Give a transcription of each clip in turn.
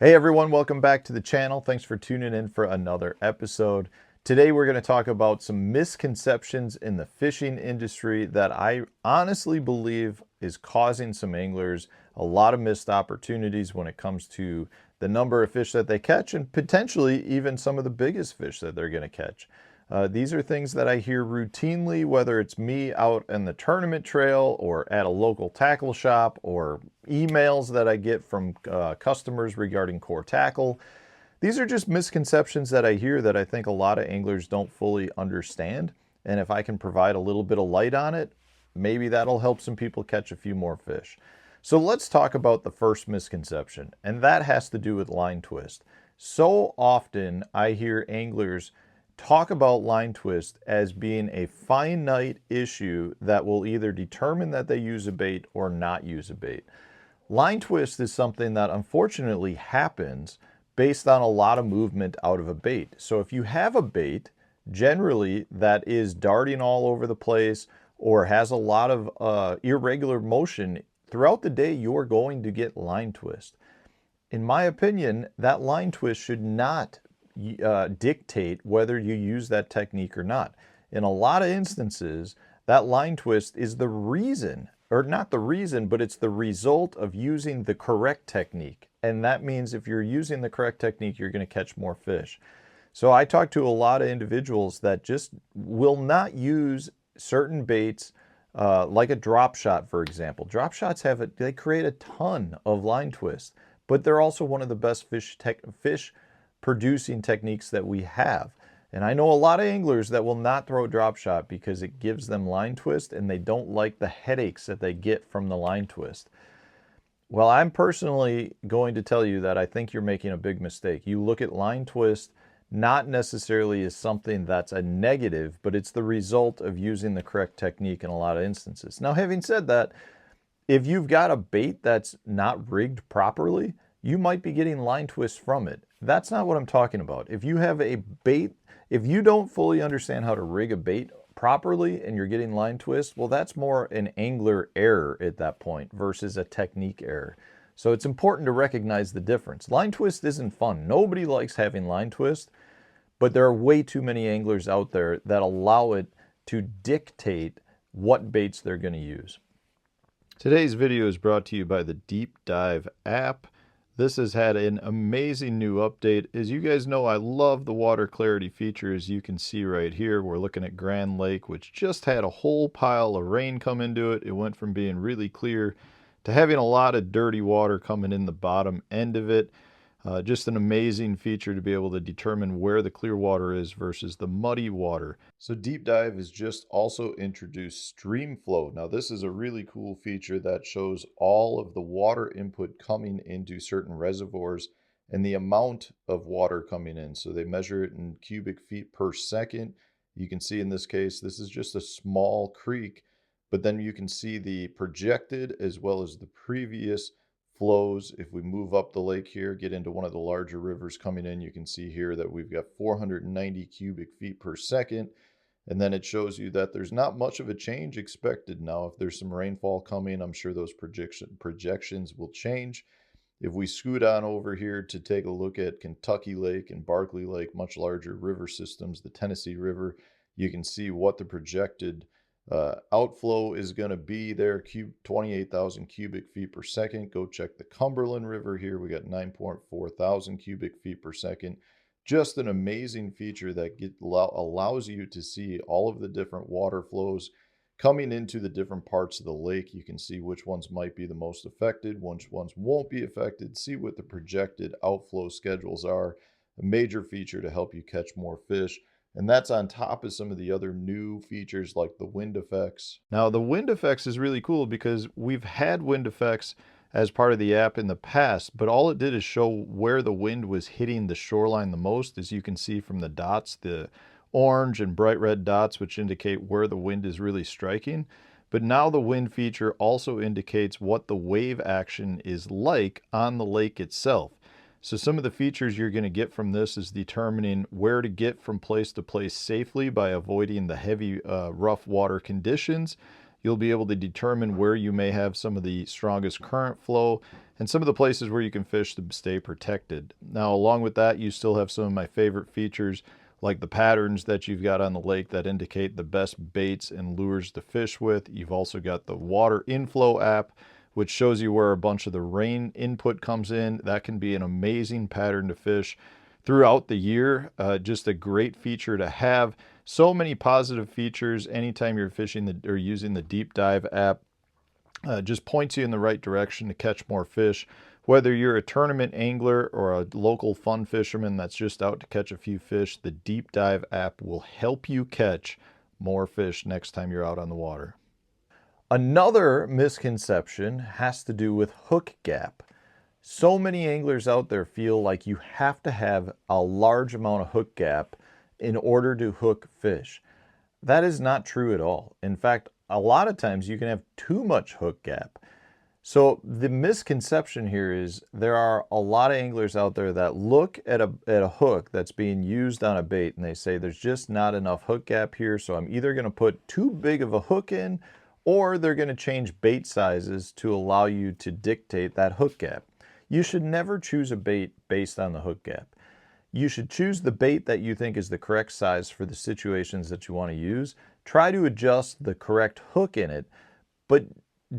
Hey everyone, welcome back to the channel. Thanks for tuning in for another episode. Today we're going to talk about some misconceptions in the fishing industry that I honestly believe is causing some anglers a lot of missed opportunities when it comes to the number of fish that they catch and potentially even some of the biggest fish that they're going to catch. These are things that I hear routinely, whether it's me out in the tournament trail or at a local tackle shop or emails that I get from customers regarding core tackle. These are just misconceptions that I hear that I think a lot of anglers don't fully understand. And if I can provide a little bit of light on it, maybe that'll help some people catch a few more fish. So let's talk about the first misconception, and that has to do with line twist. So often I hear anglers talk about line twist as being a finite issue that will either determine that they use a bait or not use a bait. Line twist is something that unfortunately happens based on a lot of movement out of a bait. So if you have a bait, generally that is darting all over the place or has a lot of irregular motion throughout the day, you're going to get line twist. In my opinion, that line twist should not dictate whether you use that technique or not. In a lot of instances, that line twist is the reason, or not the reason, but it's the result of using the correct technique. And that means if you're using the correct technique, you're going to catch more fish. So I talk to a lot of individuals that just will not use certain baits, like a drop shot, for example. Drop shots they create a ton of line twist, but they're also one of the best fish producing techniques that we have. And I know a lot of anglers that will not throw a drop shot because it gives them line twist and they don't like the headaches that they get from the line twist. Well, I'm personally going to tell you that I think you're making a big mistake. You look at line twist not necessarily as something that's a negative, but it's the result of using the correct technique in a lot of instances. Now, having said that, if you've got a bait that's not rigged properly, you might be getting line twist from it. That's not what I'm talking about. If you have a bait, if you don't fully understand how to rig a bait properly and you're getting line twist, well, that's more an angler error at that point versus a technique error. So it's important to recognize the difference. Line twist isn't fun. Nobody likes having line twist, but there are way too many anglers out there that allow it to dictate what baits they're going to use. Today's video is brought to you by the Deep Dive app. This has had an amazing new update. As you guys know, I love the water clarity feature. As you can see right here, we're looking at Grand Lake, which just had a whole pile of rain come into it. It went from being really clear to having a lot of dirty water coming in the bottom end of it. Just an amazing feature to be able to determine where the clear water is versus the muddy water. So Deep Dive has just also introduced stream flow. Now this is a really cool feature that shows all of the water input coming into certain reservoirs and the amount of water coming in. So they measure it in cubic feet per second. You can see in this case, this is just a small creek, but then you can see the projected as well as the previous flows. If we move up the lake here, get into one of the larger rivers coming in, you can see here that we've got 490 cubic feet per second. And then it shows you that there's not much of a change expected. Now, if there's some rainfall coming, I'm sure those projections will change. If we scoot on over here to take a look at Kentucky Lake and Barkley Lake, much larger river systems, the Tennessee River, you can see what the projected outflow is going to be there, 28,000 cubic feet per second. Go check the Cumberland River here. We got 9.4 thousand cubic feet per second. Just an amazing feature that allows you to see all of the different water flows coming into the different parts of the lake. You can see which ones might be the most affected, which ones won't be affected, see what the projected outflow schedules are. A major feature to help you catch more fish. And that's on top of some of the other new features like the wind effects. Now, the wind effects is really cool because we've had wind effects as part of the app in the past, but all it did is show where the wind was hitting the shoreline the most, as you can see from the dots, the orange and bright red dots, which indicate where the wind is really striking. But now the wind feature also indicates what the wave action is like on the lake itself. So some of the features you're going to get from this is determining where to get from place to place safely by avoiding the heavy rough water conditions, You'll be able to determine where you may have some of the strongest current flow and some of the places where you can fish to stay protected. Now, along with that, you still have some of my favorite features like the patterns that you've got on the lake that indicate the best baits and lures to fish with. You've also got the water inflow app, which shows you where a bunch of the rain input comes in. That can be an amazing pattern to fish throughout the year. Just a great feature to have. So many positive features anytime you're fishing or using the Deep Dive app. Just points you in the right direction to catch more fish. Whether you're a tournament angler or a local fun fisherman that's just out to catch a few fish, the Deep Dive app will help you catch more fish next time you're out on the water. Another misconception has to do with hook gap. So many anglers out there feel like you have to have a large amount of hook gap in order to hook fish. That is not true at all. In fact, a lot of times you can have too much hook gap. So the misconception here is there are a lot of anglers out there that look at a hook that's being used on a bait and they say there's just not enough hook gap here, so I'm either going to put too big of a hook in or they're going to change bait sizes to allow you to dictate that hook gap. You should never choose a bait based on the hook gap. You should choose the bait that you think is the correct size for the situations that you want to use. Try to adjust the correct hook in it, but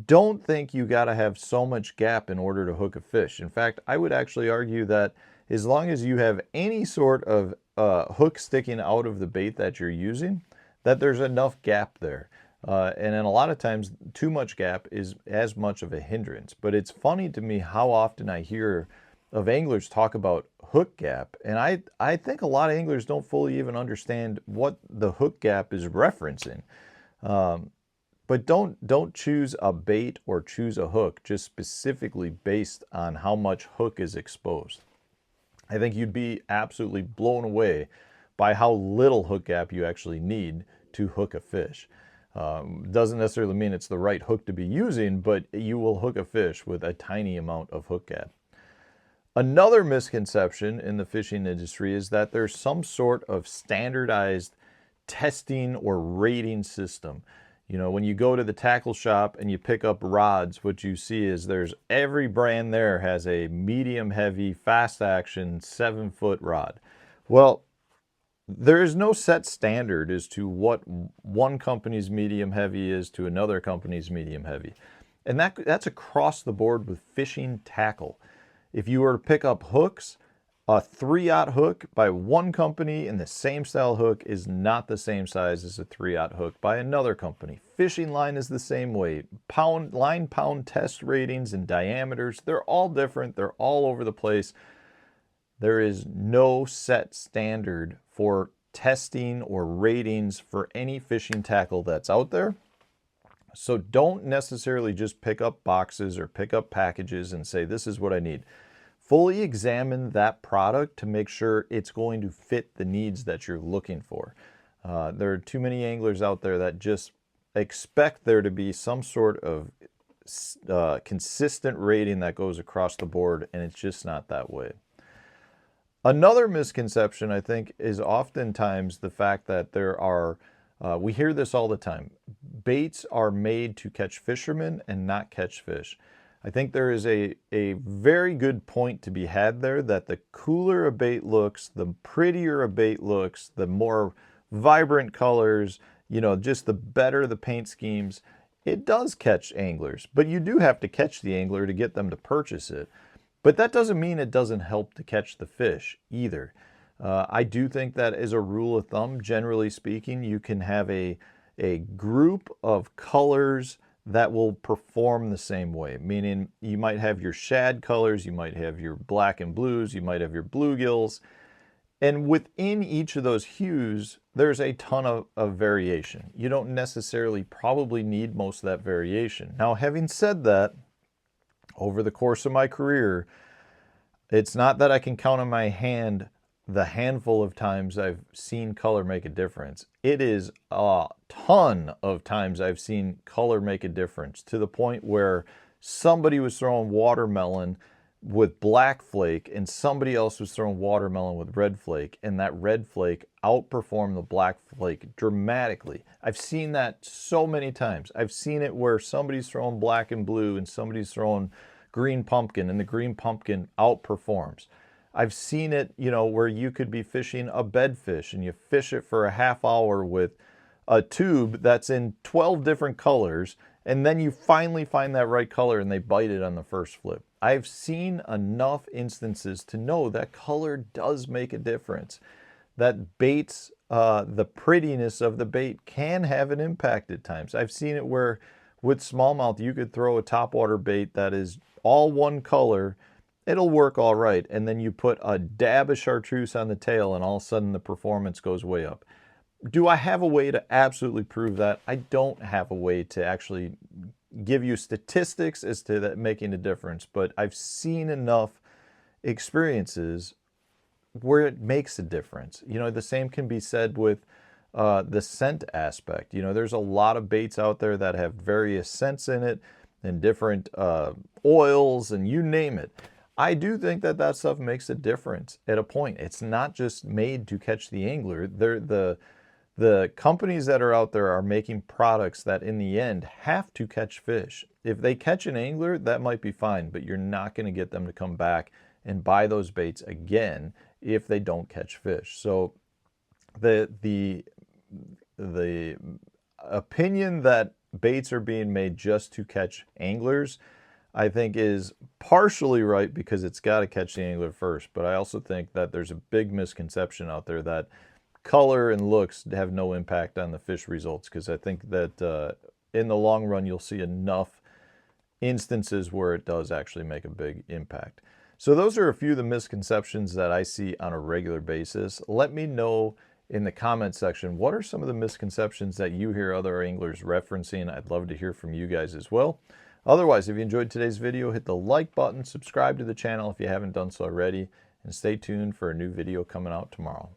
don't think you got to have so much gap in order to hook a fish. In fact, I would actually argue that as long as you have any sort of hook sticking out of the bait that you're using, that there's enough gap there. And then a lot of times, too much gap is as much of a hindrance. But it's funny to me how often I hear of anglers talk about hook gap, and I think a lot of anglers don't fully even understand what the hook gap is referencing. But don't choose a bait or choose a hook just specifically based on how much hook is exposed. I think you'd be absolutely blown away by how little hook gap you actually need to hook a fish. Doesn't necessarily mean it's the right hook to be using, but you will hook a fish with a tiny amount of hook gap. Another misconception in the fishing industry is that there's some sort of standardized testing or rating system. You know, when you go to the tackle shop and you pick up rods, what you see is there's every brand there has a medium heavy, fast action, 7-foot rod. Well, there is no set standard as to what one company's medium heavy is to another company's medium heavy. And that's across the board with fishing tackle. If you were to pick up hooks, a 3/0 hook by one company and the same style hook is not the same size as a 3/0 hook by another company. Fishing line is the same way. Line pound test ratings and diameters, they're all different. They're all over the place. There is no set standard for testing or ratings for any fishing tackle that's out there. So don't necessarily just pick up boxes or pick up packages and say, this is what I need. Fully examine that product to make sure it's going to fit the needs that you're looking for. There are too many anglers out there that just expect there to be some sort of consistent rating that goes across the board, and it's just not that way. Another misconception, I think, is oftentimes the fact that there are, we hear this all the time, baits are made to catch fishermen and not catch fish. I think there is a very good point to be had there that the cooler a bait looks, the prettier a bait looks, the more vibrant colors, you know, just the better the paint schemes, it does catch anglers. But you do have to catch the angler to get them to purchase it. But that doesn't mean it doesn't help to catch the fish either. I do think that as a rule of thumb, generally speaking, you can have a group of colors that will perform the same way, meaning you might have your shad colors, you might have your black and blues, you might have your bluegills, and within each of those hues, there's a ton of variation. You don't necessarily probably need most of that variation. Now, having said that, over the course of my career, it's not that I can count on my hand the handful of times I've seen color make a difference. It is a ton of times I've seen color make a difference, to the point where somebody was throwing watermelon with black flake and somebody else was throwing watermelon with red flake, and that red flake outperformed the black flake dramatically. I've seen that so many times. I've seen it where somebody's throwing black and blue and somebody's throwing green pumpkin, and the green pumpkin outperforms. I've seen it, you know, where you could be fishing a bedfish and you fish it for a half hour with a tube that's in 12 different colors, and then you finally find that right color and they bite it on the first flip. I've seen enough instances to know that color does make a difference. That baits, the prettiness of the bait can have an impact at times. I've seen it where with smallmouth you could throw a topwater bait that is all one color, it'll work all right, and then you put a dab of chartreuse on the tail and all of a sudden the performance goes way up. Do I have a way to absolutely prove that? I don't have a way to actually give you statistics as to that making a difference, but I've seen enough experiences where it makes a difference. You know, the same can be said with the scent aspect. You know, there's a lot of baits out there that have various scents in it and different oils and you name it. I do think that that stuff makes a difference at a point. It's not just made to catch the angler. The companies that are out there are making products that in the end have to catch fish. If they catch an angler, that might be fine, but you're not going to get them to come back and buy those baits again if they don't catch fish. So the opinion that baits are being made just to catch anglers, I think is partially right because it's got to catch the angler first. But I also think that there's a big misconception out there that color and looks have no impact on the fish results, because I think that in the long run you'll see enough instances where it does actually make a big impact. So those are a few of the misconceptions that I see on a regular basis. Let me know in the comment section, what are some of the misconceptions that you hear other anglers referencing? I'd love to hear from you guys as well. Otherwise, if you enjoyed today's video, hit the like button, subscribe to the channel if you haven't done so already, and stay tuned for a new video coming out tomorrow.